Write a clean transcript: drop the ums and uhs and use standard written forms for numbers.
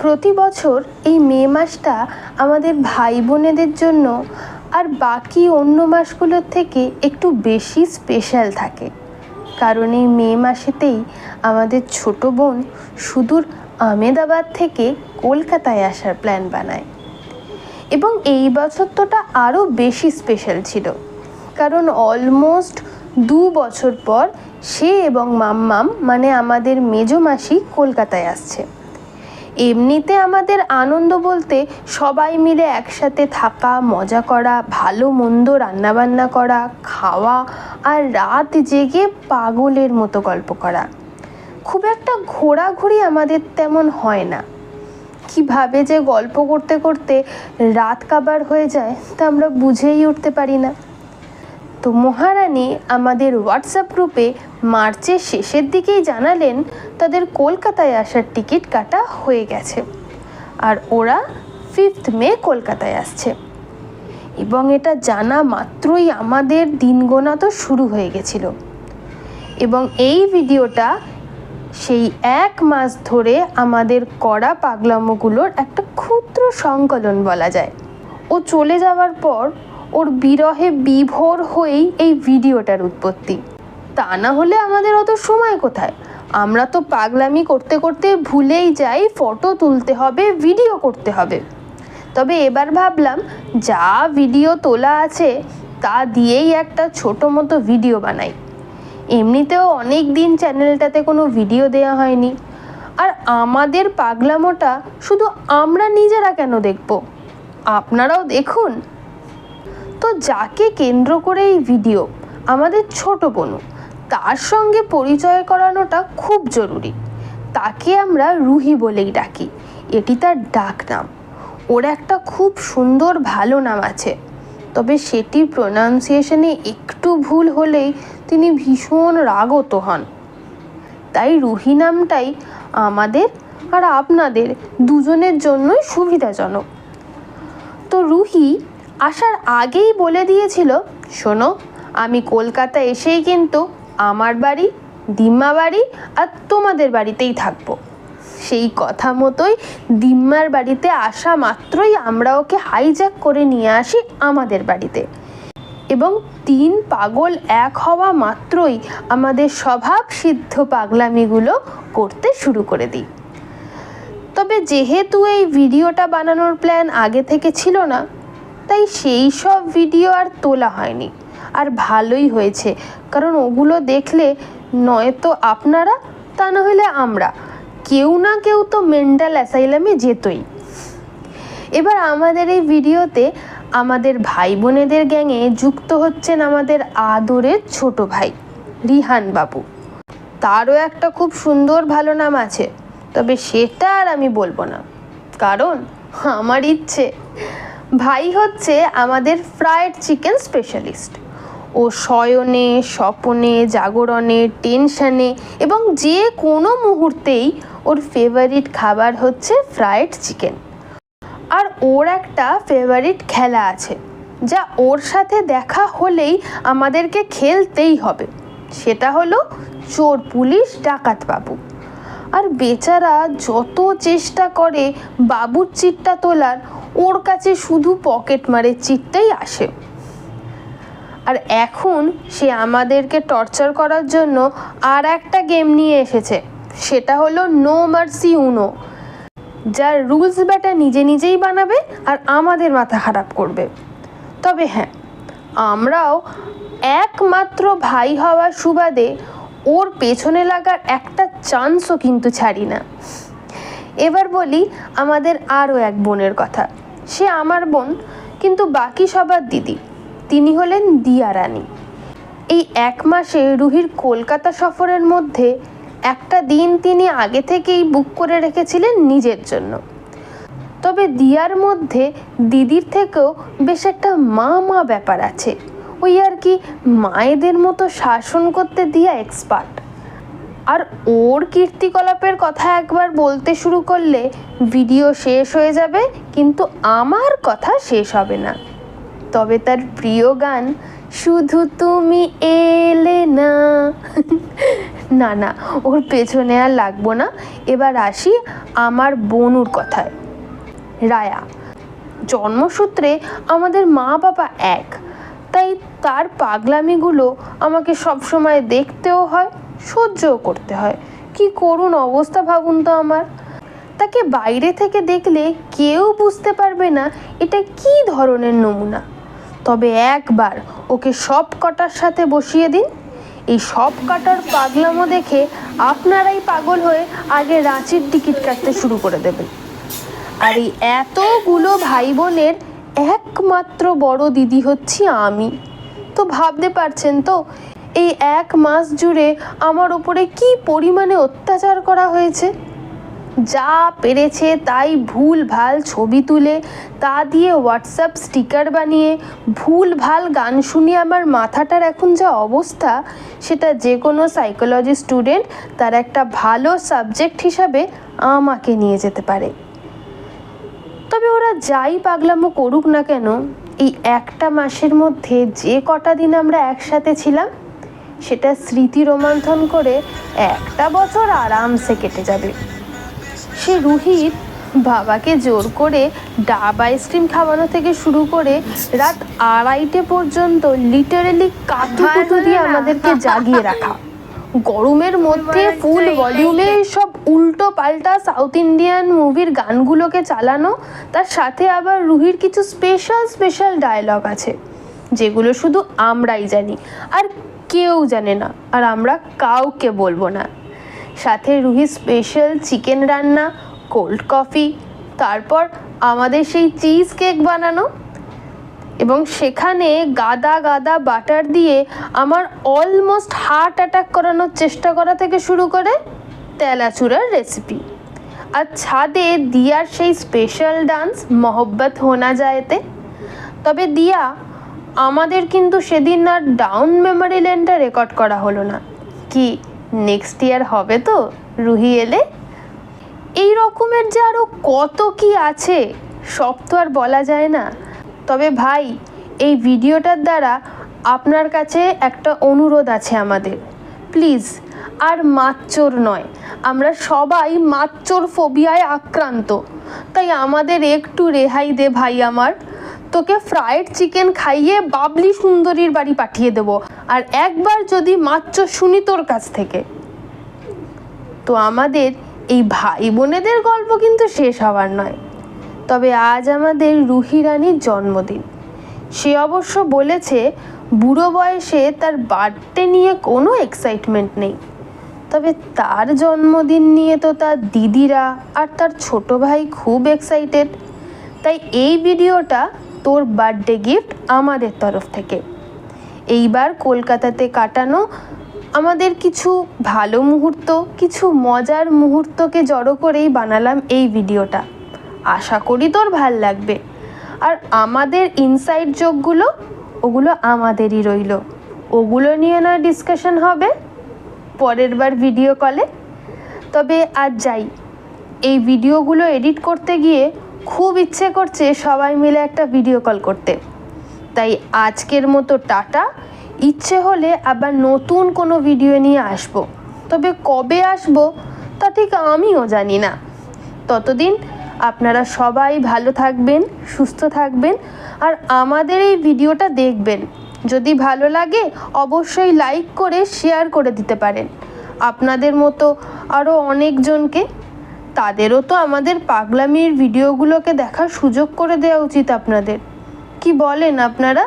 প্রতি বছর এই মে মাসটা আমাদের ভাই বোনেদের জন্য আর বাকি অন্য মাসগুলোর থেকে একটু বেশি স্পেশাল থাকে, কারণ এই মে মাসেতেই আমাদের ছোট বোন সুদূর আহমেদাবাদ থেকে কলকাতায় আসার প্ল্যান বানায়। এবং এই বছরটা আরও বেশি স্পেশাল ছিল, কারণ অলমোস্ট 2 বছর পর সে এবং মাম্মাম মানে আমাদের মেজো মাসি কলকাতায় আসছে। এমনিতে আমাদের আনন্দ বলতে সবাই মিলে একসাথে থাকা, মজা করা, ভালো মন্দ রান্নাবান্না করা, খাওয়া আর রাত জেগে পাগলের মতো গল্প করা। খুব একটা ঘোরাঘুরি আমাদের তেমন হয় না। কীভাবে যে গল্প করতে করতে রাত কাবার হয়ে যায় তা আমরা বুঝেই উঠতে পারি না। তো মহারানী আমাদের হোয়াটসঅ্যাপ গ্রুপে মার্চের শেষের দিকেই জানালেন তাদের কলকাতায় আসার টিকিট কাটা হয়ে গেছে আর ওরা 5th মে কলকাতায় আসছে। এবং এটা জানা মাত্রই আমাদের দিন গোনা তো শুরু হয়ে গেছিল। এবং এই ভিডিওটা সেই 1 মাস ধরে আমাদের করা পাগলামোগুলোর একটা ক্ষুদ্র সংকলন বলা যায়। ও চলে যাওয়ার পর ওর বিরহে বিভোর হয়েই এই ভিডিওটার উৎপত্তি। তা না হলে আমাদের অত সময় কোথায়? আমরা তো পাগলামি করতে করতে ভুলেই যাই ফটো তুলতে হবে, ভিডিও করতে হবে। তবে এবার ভাবলাম যা ভিডিও তোলা আছে তা দিয়েই একটা ছোটো মতো ভিডিও বানাই। এমনিতেও অনেক দিন চ্যানেলটাতে কোনো ভিডিও দেওয়া হয়নি, আর আমাদের পাগলামোটা শুধু আমরা নিজেরা কেন দেখব, আপনারাও দেখুন। তো যাকে কেন্দ্র করে এই ভিডিও, আমাদের ছোট বোনু, তার সঙ্গে পরিচয় করানোটা খুব জরুরি। তাকে আমরা রুহি বলেই ডাকি, এটি তার ডাক নাম। ওর একটা খুব সুন্দর ভালো নাম আছে, তবে সেটি প্রোনাউন্সিয়েশনে একটু ভুল হলেই তিনি ভীষণ রাগত হন। তাই রুহি নামটাই আমাদের আর আপনাদের দুজনের জন্যই সুবিধাজনক। তো রুহি আসার আগেই বলে দিয়েছিল, শোনো, আমি কলকাতা এসেই কিন্তু আমার বাড়ি, দিম্মা বাড়ি আর তোমাদের বাড়িতেই থাকবো। সেই কথা মতোই দিম্মার বাড়িতে আসা মাত্রই আমরা ওকে হাইজ্যাক করে নিয়ে আসি আমাদের বাড়িতে, এবং 3 পাগল এক হওয়া মাত্রই আমাদের স্বভাব সিদ্ধ পাগলামিগুলো করতে শুরু করে দিই। তবে যেহেতু এই ভিডিওটা বানানোর প্ল্যান আগে থেকে ছিল না, তাই সেই সব ভিডিও আর তোলা হয়নি। আর ভালোই হয়েছে, কারণ ওগুলো দেখলে নয়তো আপনারা, তা না হলে আমরা, কেউ না কেউ তো মেন্টাল অ্যাসাইলামে যেতই। এবার আমাদের এই ভিডিওতে আমাদের ভাই বোনেদের গ্যাংয়ে যুক্ত হচ্ছেন আমাদের আদরের ছোট ভাই রিহান বাবু। তারও একটা খুব সুন্দর ভালো নাম আছে, তবে সেটা আর আমি বলবো না, কারণ আমার ইচ্ছে। ভাই হচ্ছে আমাদের ফ্রায়েড চিকেন স্পেশালিস্ট। ও শয়নে, স্বপনে, জাগরণে, টেনশানে এবং যে কোনো মুহূর্তেই ওর ফেভারিট খাবার হচ্ছে ফ্রায়েড চিকেন। আর ওর একটা ফেভারিট খেলা আছে, যা ওর সাথে দেখা হলেই আমাদেরকে খেলতেই হবে। সেটা হলো চোর পুলিশ ডাকাত বাবু। আর বেচারা যত চেষ্টা করে বাবুর চিটটা তোলার, ওর কাছে শুধু পকেট মারের চিটটাই আসে। আর এখন সে আমাদেরকে টর্চার করার জন্য আর একটা গেম নিয়ে এসেছে, সেটা হলো নো মার্সি উনো, যার রুলস ব্যাটা নিজে নিজেই বানাবে আর আমাদের মাথা খারাপ করবে। তবে হ্যাঁ, আমরাও একমাত্র ভাই হওয়ার সুবাদে ওর পেছনে লাগার একটা চান্সও কিন্তু ছাড়ি না। এবার বলি আমাদের আরও এক বোনের কথা। সে আমার বোন, কিন্তু বাকি সবার দিদি। তিনি হলেন দিয়া রানী। এই 1 মাসে রুহির কলকাতা সফরের মধ্যে একটা দিন তিনি আগে থেকেই বুক করে রেখেছিলেন নিজের জন্য। তবে দিয়ার মধ্যে দিদির থেকেও বেশ একটা মা ব্যাপার আছে। ওই আর কি, মায়েদের মতো শাসন করতে দিয়া এক্সপার্ট। আর ওর কীর্তিকলাপের কথা একবার বলতে শুরু করলে ভিডিও শেষ হয়ে যাবে, কিন্তু আমার কথা শেষ হবে না। তবে তার প্রিয় গান শুধু তুমি এলে না। না না, ওর পেছনে আর লাগবো না। এবার আসি আমার বনুর কথায়। রায়া জন্মসূত্রে আমাদের মা বাবা এক, তাই তার পাগলামিগুলো আমাকে সবসময় দেখতেও হয়, সহ্যও করতে হয়। কি করুণ অবস্থা ভাবুন তো আমার। তাকে বাইরে থেকে দেখলে কেউ বুঝতে পারবে না এটা কী ধরনের নমুনা। তবে একবার ওকে সব কটার সাথে বসিয়ে দিন, এই সব কাটার পাগলামো দেখে আপনারাই পাগল হয়ে আগে রাঁচির টিকিট কাটতে শুরু করে দেবেন। আর এই এতগুলো ভাই বোনের একমাত্র বড় দিদি হচ্ছি আমি। তো ভাবতে পারছেন তো এই 1 মাস জুড়ে আমার ওপরে কি পরিমাণে অত্যাচার করা হয়েছে। যা পেরেছে তাই ভুল ভাল ছবি তুলে তা দিয়ে হোয়াটসঅ্যাপ স্টিকার বানিয়ে ভুল ভাল গান শুনিয়ে আমার মাথাটার এখন যা অবস্থা, সেটা যে কোনো সাইকোলজি স্টুডেন্ট তার একটা ভালো সাবজেক্ট হিসাবে আমাকে নিয়ে যেতে পারে। তবে ওরা যাই পাগলামো করুক না কেন, এই একটা মাসের মধ্যে যে কটা দিন আমরা একসাথে ছিলাম সেটা স্মৃতি রোমন্থন করে একটা বছর আরামসে কেটে যাবে। সে রুহির বাবাকে জোর করে ডাব আইসক্রিম খাওয়ানো থেকে শুরু করে রাত 2:30 পর্যন্ত লিটারেলি কাঁথু দিয়ে আমাদেরকে জাগিয়ে রাখা, গরমের মধ্যে ফুল ভলিউমে সব উল্টো পাল্টা সাউথ ইন্ডিয়ান মুভির গানগুলোকে চালানো, তার সাথে আবার রুহির কিছু স্পেশাল ডায়লগ আছে যেগুলো শুধু আমরাই জানি আর কেউ জানে না, আর আমরা কাউকে বলবো না। সাথে রুহির স্পেশাল চিকেন রান্না, কোল্ড কফি, তারপর আমাদের সেই চিজ কেক বানানো, এবং সেখানে গাদা বাটার দিয়ে আমার অলমোস্ট হার্ট অ্যাটাক করানোর চেষ্টা করা থেকে শুরু করে তেলাচুরার রেসিপি। আর ছাদে দিয়ার সেই স্পেশাল ডান্স মোহব্বত হোনা যায়তে। তবে দিয়া আমাদের কিন্তু সেদিন আর ডাউন মেমোরি লেনটা রেকর্ড করা হলো না। কি নেক্সট ইয়ার হবে তো রুহি এলে? এই রকমের যে আরও কত কি আছে সব তো আর বলা যায় না। তবে ভাই, এই ভিডিওটার দ্বারা আপনার কাছে একটা অনুরোধ আছে আমাদের, প্লিজ আর মাচ্চোর নয়, আমরা সবাই মাচ্চোর ফোবিয়ায় আক্রান্ত, তাই আমাদের একটু রেহাই দে ভাই আমার। তোকে ফ্রাইড চিকেন খাইয়ে বাবলি সুন্দরীর বাড়ি পাঠিয়ে দেবো, আর একবার যদি মাচ্চো শুনি তোর কাছ থেকে। তো আমাদের এই ভাই বোনেদের গল্প কিন্তু শেষ হওয়ার নয়। তবে আজ আমাদের রুহি রানীর জন্মদিন। সে অবশ্য বলেছে বুড়ো বয়সে তার বার্থডে নিয়ে কোনো এক্সাইটমেন্ট নেই, তবে তার জন্মদিন নিয়ে তো তার দিদিরা আর তার ছোট ভাই খুব এক্সাইটেড। তাই এই ভিডিওটা তোর বার্থডে গিফট আমাদের তরফ থেকে। এইবার কলকাতাতে কাটানো আমাদের কিছু ভালো মুহূর্ত, কিছু মজার মুহূর্তকে জড়ো করেই বানালাম এই ভিডিওটা। আশা করি তোর ভাল লাগবে। আর আমাদের ইনসাইড জোকগুলো, ওগুলো আমাদেরই রইল, ওগুলো নিয়ে না ডিসকাশন হবে পরের বার ভিডিও কলে। তবে আজ যাই, এই ভিডিওগুলো এডিট করতে গিয়ে খুব ইচ্ছে করছে সবাই মিলে একটা ভিডিও কল করতে। তাই আজকের মতো টাটা। ইচ্ছে হলে আবার নতুন কোনো ভিডিও নিয়ে আসবো, তবে কবে আসবো তা ঠিক আমিও জানি না। ততদিন আপনারা সবাই ভালো থাকবেন, সুস্থ থাকবেন, আর আমাদের এই ভিডিওটা দেখবেন। যদি ভালো লাগে অবশ্যই লাইক করে শেয়ার করে দিতে পারেন আপনাদের মতো আরও অনেকজনকে। তাদেরও তো আমাদের পাগলামির ভিডিওগুলোকে দেখার সুযোগ করে দেওয়া উচিত আপনাদের। কি বলেন আপনারা?